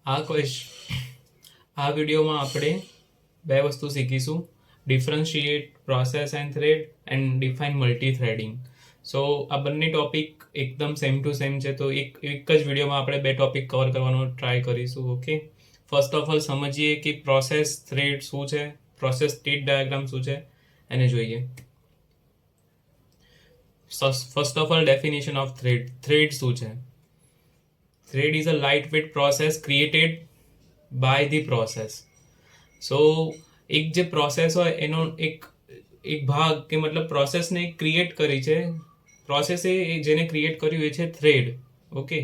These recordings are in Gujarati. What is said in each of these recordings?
આ આ વિડીયોમાં આપણે બે વસ્તુ શીખીશું: differentiate process and thread and define multi threading. So આ બંને ટોપિક એકદમ સેમ ટુ સેમ છે, તો એક જ વિડીયોમાં આપણે બે ટોપિક કવર કરવાનો ટ્રાય કરીશું. ઓકે, ફર્સ્ટ ઓફ ઓલ સમજીએ કે પ્રોસેસ થ્રેડ શું છે, પ્રોસેસ સ્ટેટ ડાયાગ્રામ શું છે એને જોઈએ. First of all definition of thread. Thread શું છે? Thread is a lightweight process created by the process. So એક જે પ્રોસેસ હોય એનો એક ભાગ કે મતલબ પ્રોસેસને ક્રિએટ કરી છે, પ્રોસેસે જેને ક્રિએટ કર્યું એ છે થ્રેડ. ઓકે,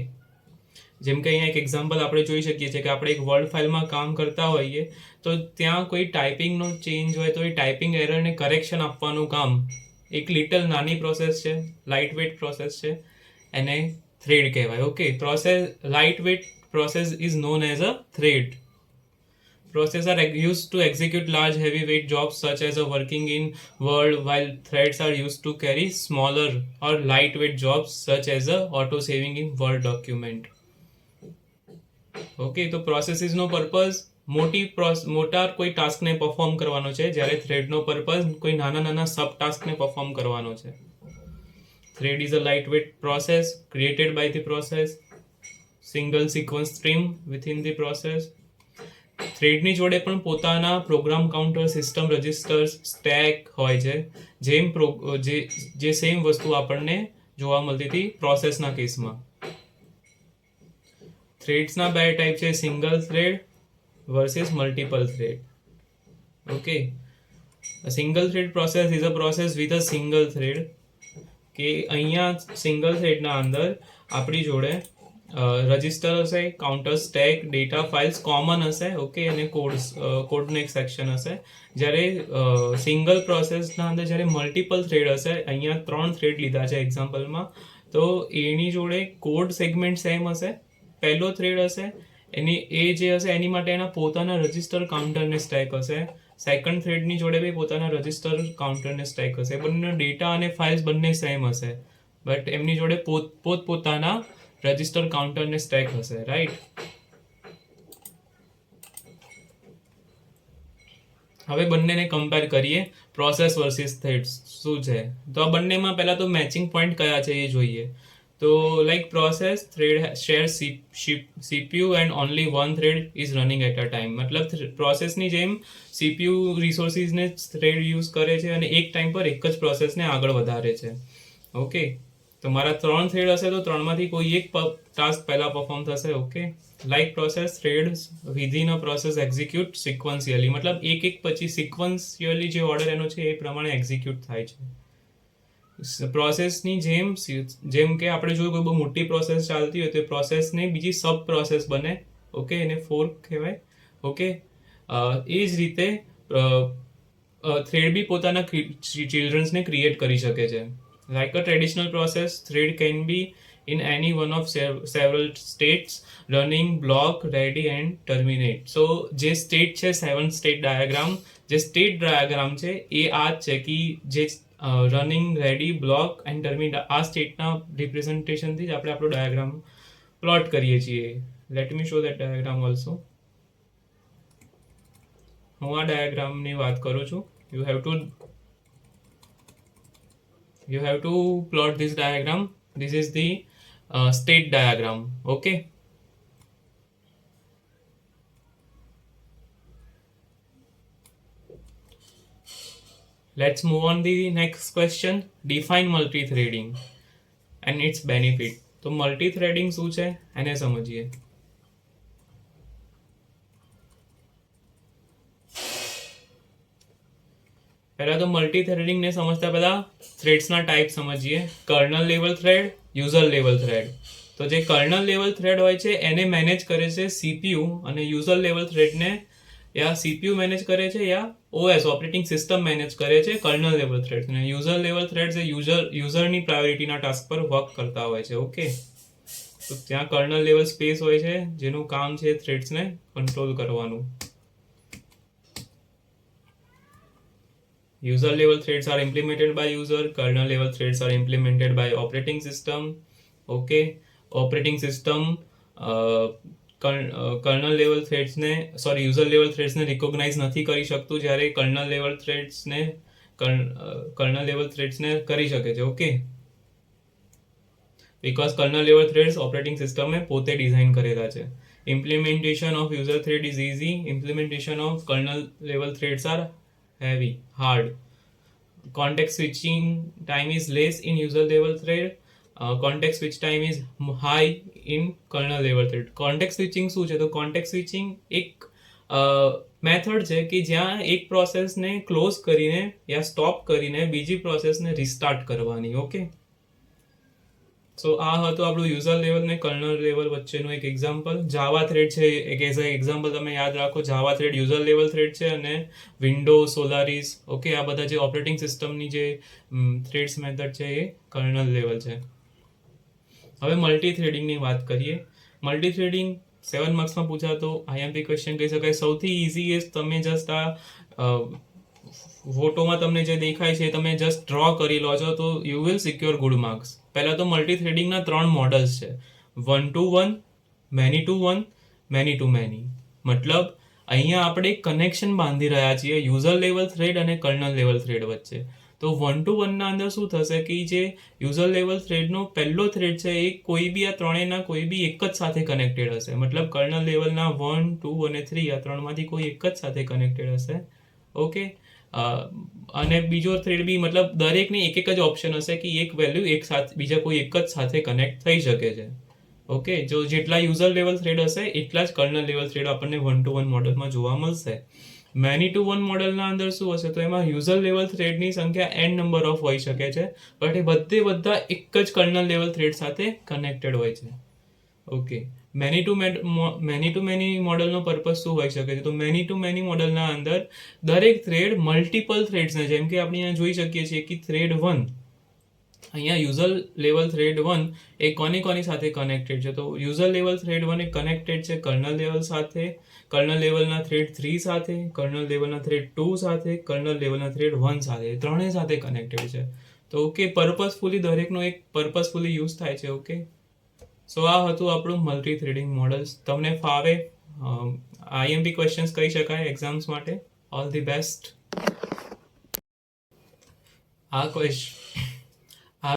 જેમ કે અહીંયા એક એક્ઝામ્પલ આપણે જોઈ શકીએ છીએ કે આપણે એક વર્ડ ફાઇલમાં કામ કરતા હોઈએ તો ત્યાં કોઈ ટાઈપિંગનો ચેન્જ હોય તો એ ટાઈપિંગ એરરને કરેક્શન આપવાનું કામ એક લિટલ નાની પ્રોસેસ છે, લાઇટવેટ પ્રોસેસ છે, એને thread કહેવાય. Okay, process lightweight process is known as a thread. Processes are used to execute large heavyweight jobs such as a working in Word, while threads are used to carry smaller or lightweight jobs such as a auto saving in Word document. Okay, તો પ્રોસેસીસનો પર્પઝ મોટા કોઈ ટાસ્કને પરફોર્મ કરવાનો છે, જ્યારે થ્રેડનો પર્પઝ કોઈ નાના સબ ટાસ્કને પરફોર્મ કરવાનો છે. Thread is a lightweight process created by the process. Single sequence stream within the process. થ્રેડની જોડે પણ પોતાના program counter, system registers, stack હોય છે, જે સેમ વસ્તુ આપણને જોવા મળતી હતી પ્રોસેસના કેસમાં. થ્રેડ્સના બે ટાઈપ છે, single thread versus multiple thread. Okay, a single thread process is a process with a single thread. કે અહીંયા સિંગલ થ્રેડના અંદર આપણી જોડે રજિસ્ટર હશે, counter, stack, data files common હશે. ઓકે, અને કોડનું એક સેક્શન હશે. જ્યારે સિંગલ પ્રોસેસના અંદર જ્યારે મલ્ટિપલ થ્રેડ હશે, અહીંયા 3 થ્રેડ લીધા છે એક્ઝામ્પલમાં, તો એની જોડે કોડ સેગમેન્ટ સેમ હશે. પહેલો થ્રેડ હશે એની માટે એના પોતાના રજિસ્ટર, કાઉન્ટર ને સ્ટેક હશે. સેકન્ડ થ્રેડની જોડે બી પોતાના રજિસ્ટર, કાઉન્ટરને સ્ટેક હશે. બંને ડેટા અને ફાઇલ્સ બંને સેમ હશે, બટ એમની જોડે પોતાના રજિસ્ટર, કાઉન્ટરને સ્ટેક હશે. રાઈટ? હવે બંનેને કમ્પેર કરીએ, પ્રોસેસ વર્સિસ થ્રેડ શું છે. તો આ બંનેમાં પહેલા તો મેચિંગ પોઈન્ટ કયા છે એ જોઈએ. તો like process, thread share CPU and only one thread is running at a time. મતલબ પ્રોસેસની જેમ CPU રિસોર્સિસને થ્રેડ યુઝ કરે છે અને એક ટાઈમ પર એક જ પ્રોસેસને આગળ વધારે છે. ઓકે, તો મારા 3 થ્રેડ હશે તો 3માંથી કોઈ એક ટાસ્ક પહેલા પરફોર્મ થશે. Okay, like process, threads within a process execute sequentially. મતલબ એક પછી સિક્વન્શિયલી જે ઓર્ડર એનો છે એ પ્રમાણે એક્ઝિક્યુટ થાય છે. પ્રોસેસની જેમ કે આપણે જોયું કોઈ બહુ મોટી પ્રોસેસ ચાલતી હોય તો એ પ્રોસેસને બીજી સબ પ્રોસેસ બને. ઓકે, એને ફોર્ક કહેવાય. ઓકે, એ જ રીતે થ્રેડ બી પોતાના ચિલ્ડ્રન્સને ક્રિએટ કરી શકે છે. Like a traditional process, thread can be in any one of several states running, block, ready and terminate. So જે સ્ટેટ છે, 7 સ્ટેટ ડાયાગ્રામ, જે સ્ટેટ ડાયાગ્રામ છે એ આ જ છે કે જે running, ready, block and terminate આ સ્ટેટના રિપ્રેઝન્ટેશનથી જ આપણે આપણો ડાયાગ્રામ પ્લોટ કરીએ છીએ. Let me show that diagram also. હું આ ડાયાગ્રામની વાત કરું છું. You have to plot this diagram. This is the state diagram. Okay, let's move on the next question. Define multi-threading and its benefit. તો multi-threading શું છે એને સમજીએ. પહેલા તો મલ્ટી-થ્રેડિંગ ને સમજતા પહેલા થ્રેડ્સના ટાઈપ સમજીએ. Kernel level thread, user level thread. તો જે કર્નલ લેવલ થ્રેડ હોય છે એને મેનેજ કરે છે CPU, અને યુઝર લેવલ થ્રેડને યા CPU મેનેજ કરે છે યા OS ઓપરેટિંગ સિસ્ટમ મેનેજ કરે છે કર્નલ લેવલ થ્રેડ. અને યુઝર લેવલ થ્રેડ એ યુઝરની પ્રાયોરિટીના ટાસ્ક પર વર્ક કરતા હોય છે. ઓકે, તો ત્યાં કર્નલ લેવલ સ્પેસ હોય છે જેનું કામ છે થ્રેડ્સને કંટ્રોલ કરવાનું. User level threads are implemented by user. Kernel level threads are implemented by operating system. Okay, operating system kernel level થ્રેડ્સને યુઝર લેવલ થ્રેડ્સને રિકોગ્નાઇઝ નથી કરી શકતું, જ્યારે કર્નલ લેવલ થ્રેડ્સને કરી શકે છે. Okay, because kernel level threads operating સિસ્ટમે પોતે ડિઝાઇન કરેલા છે. Implementation of user thread is easy. Implementation of kernel level threads are heavy, hard. Context switching time is less in user level thread. Context switch time is high in kernel level thread. Context switching શું છે? તો context switching એક મેથડ છે કે જ્યાં એક પ્રોસેસને ક્લોઝ કરીને યા સ્ટોપ કરીને બીજી પ્રોસેસને રિસ્ટાર્ટ કરવાની. ઓકે, સો આ હતું આપણું યુઝર લેવલ ને કર્નલ લેવલ વચ્ચેનું એક એક્ઝામ્પલ. જાવા થ્રેડ છે એક એઝ અ એક્ઝામ્પલ તમે યાદ રાખો. જાવા થ્રેડ યુઝર લેવલ થ્રેડ છે અને વિન્ડોઝ, સોલારિસ, ઓકે, આ બધા જે ઓપરેટિંગ સિસ્ટમની જે થ્રેડ્સ મેથડ છે એ કર્નલ લેવલ છે. હવે મલ્ટી થ્રેડિંગની વાત કરીએ. મલ્ટી થ્રેડિંગ 7 માર્ક્સમાં પૂછાતો આઈએમપી ક્વેશ્ચન કહી શકાય. સૌથી ઇઝીએસ્ટ તમે જસ્ટ આ ફોટોમાં તમને જે દેખાય છે તમે જસ્ટ ડ્રો કરી લો છો તો you will secure good marks. પહેલા તો મલ્ટી થ્રેડિંગના 3 મોડલ્સ છે, 1 to 1, many to 1, many to many. મતલબ અહીંયા આપણે કનેક્શન બાંધી રહ્યા છીએ યુઝર લેવલ થ્રેડ અને કર્નલ લેવલ થ્રેડ વચ્ચે. તો 1 to 1 ના અંદર શું થશે કે જે યુઝર લેવલ થ્રેડનો પહેલો થ્રેડ છે એ કોઈ બી આ ત્રણેયના કોઈ બી એક જ સાથે કનેક્ટેડ હશે. મતલબ કર્નલ લેવલના 1, 2 અને 3 આ ત્રણમાંથી કોઈ એક જ સાથે કનેક્ટેડ હશે. ઓકે, અને બીજો થ્રેડ બી મતલબ દરેકની એક જ ઓપ્શન હશે કે એક વેલ્યુ એક સાથે બીજા કોઈ એક જ સાથે કનેક્ટ થઈ શકે છે. ઓકે, જો જેટલા યુઝર લેવલ થ્રેડ હશે એટલા જ કર્નલ લેવલ થ્રેડ આપણને 1 to 1 મોડલમાં જોવા મળશે. મેની ટુ 1 મોડલના અંદર શું હશે? તો એમાં યુઝર લેવલ થ્રેડની સંખ્યા n નંબર ઓફ હોઈ શકે છે, બટ એ બધા એક જ કર્નલ લેવલ થ્રેડ સાથે કનેક્ટેડ હોય છે. ઓકે, મેની ટુ મેની મોડલનો પર્પઝ શું હોઈ શકે છે? તો મેની ટુ મેની મોડલના અંદર દરેક થ્રેડ મલ્ટિપલ થ્રેડ્સને, જેમ કે આપણે અહીંયા જોઈ શકીએ છીએ કે થ્રેડ 1, અહીંયા યુઝર લેવલ થ્રેડ 1 એ કોની સાથે કનેક્ટેડ છે? તો યુઝર લેવલ થ્રેડ 1 એ કનેક્ટેડ છે કર્નલ લેવલ સાથે, કર્નલ લેવલના થ્રેડ 3 સાથે, કર્નલ લેવલના થ્રેડ 2 સાથે, કર્નલ લેવલના થ્રેડ 1 સાથે, ત્રણેય સાથે કનેક્ટેડ છે. તો ઓકે, પર્પઝફુલી દરેકનો એક પર્પઝફુલી યુઝ થાય છે. ઓકે, સો આ હતું આપણું મલ્ટી થ્રેડિંગ મોડલ્સ. તમને ફાવે આઈએમપી ક્વેશ્ચન્સ કહી શકાય એક્ઝામ્સ માટે. All the best. આ ક્વેશ્ચન